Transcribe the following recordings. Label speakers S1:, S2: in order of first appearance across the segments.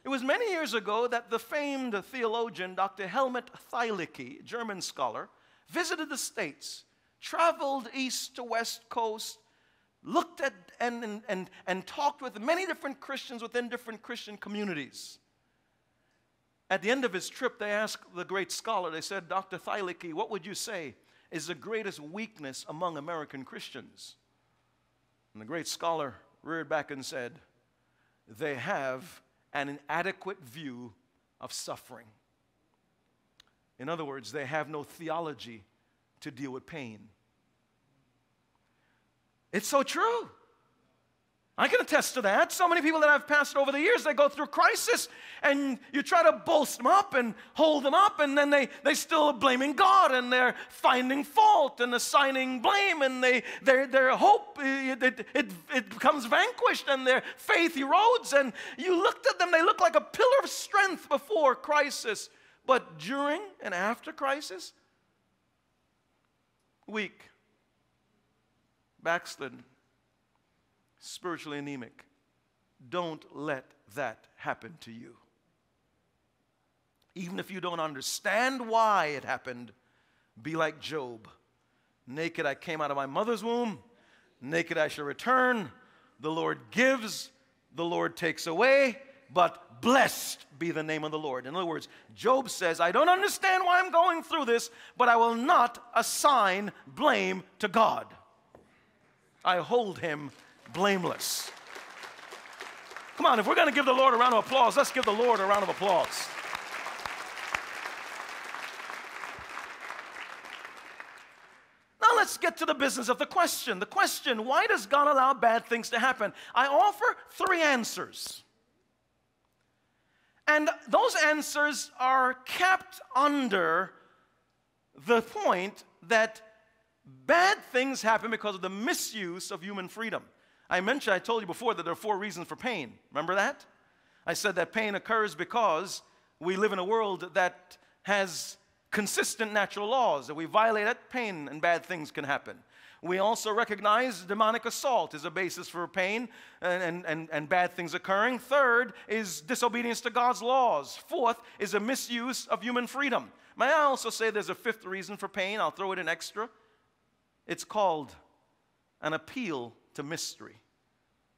S1: It was many years ago that the famed theologian Dr. Helmut Thielicke, German scholar, visited the States, traveled east to west coast, looked at and talked with many different Christians within different Christian communities. At the end of his trip, they asked the great scholar, they said, Dr. Thielicke, what would you say is the greatest weakness among American Christians? And the great scholar reared back and said, they have an inadequate view of suffering. In other words, they have no theology to deal with pain. It's so true. I can attest to that. So many people that I've pastored over the years, they go through crisis, and you try to bolster them up and hold them up, and then they still are blaming God, and they're finding fault and assigning blame, and their hope, it becomes vanquished, and their faith erodes, and you looked at them, they look like a pillar of strength before crisis, but during and after crisis, weak, backslidden, spiritually anemic. Don't let that happen to you. Even if you don't understand why it happened, be like Job. Naked I came out of my mother's womb, naked I shall return. The Lord gives, the Lord takes away, but blessed be the name of the Lord. In other words, Job says, I don't understand why I'm going through this, but I will not assign blame to God. I hold him blameless. Come on, if we're going to give the Lord a round of applause, let's give the Lord a round of applause. Now let's get to the business of the question. The question, why does God allow bad things to happen? I offer 3 answers. And those answers are kept under the point that bad things happen because of the misuse of human freedom. I told you before that there are 4 reasons for pain. Remember that? I said that pain occurs because we live in a world that has consistent natural laws. That we violate that, pain and bad things can happen. We also recognize demonic assault is a basis for pain and bad things occurring. 3rd is disobedience to God's laws. 4th is a misuse of human freedom. May I also say there's a 5th reason for pain? I'll throw it in extra. It's called an appeal to mystery.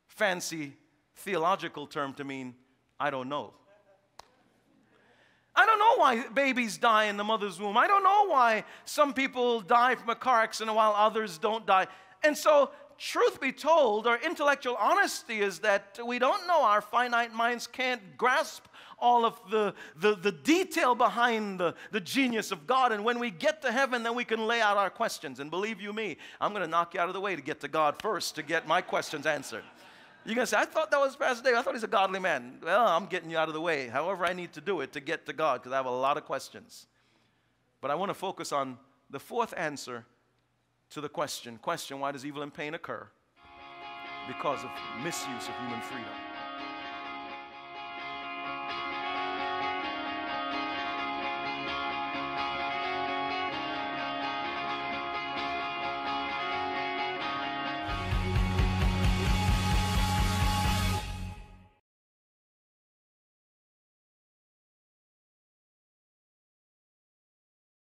S1: Fancy theological term to mean, I don't know. I don't know why babies die in the mother's womb. I don't know why some people die from a car accident while others don't die. And so, truth be told, our intellectual honesty is that we don't know. Our finite minds can't grasp all of the detail behind the genius of God. And when we get to heaven, then we can lay out our questions. And believe you me, I'm going to knock you out of the way to get to God first, to get my questions answered. You're going to say, I thought that was Pastor Dave. I thought he's a godly man. Well, I'm getting you out of the way. However I need to do it to get to God, because I have a lot of questions. But I want to focus on the 4th answer to the question. Question, why does evil and pain occur? Because of misuse of human freedom.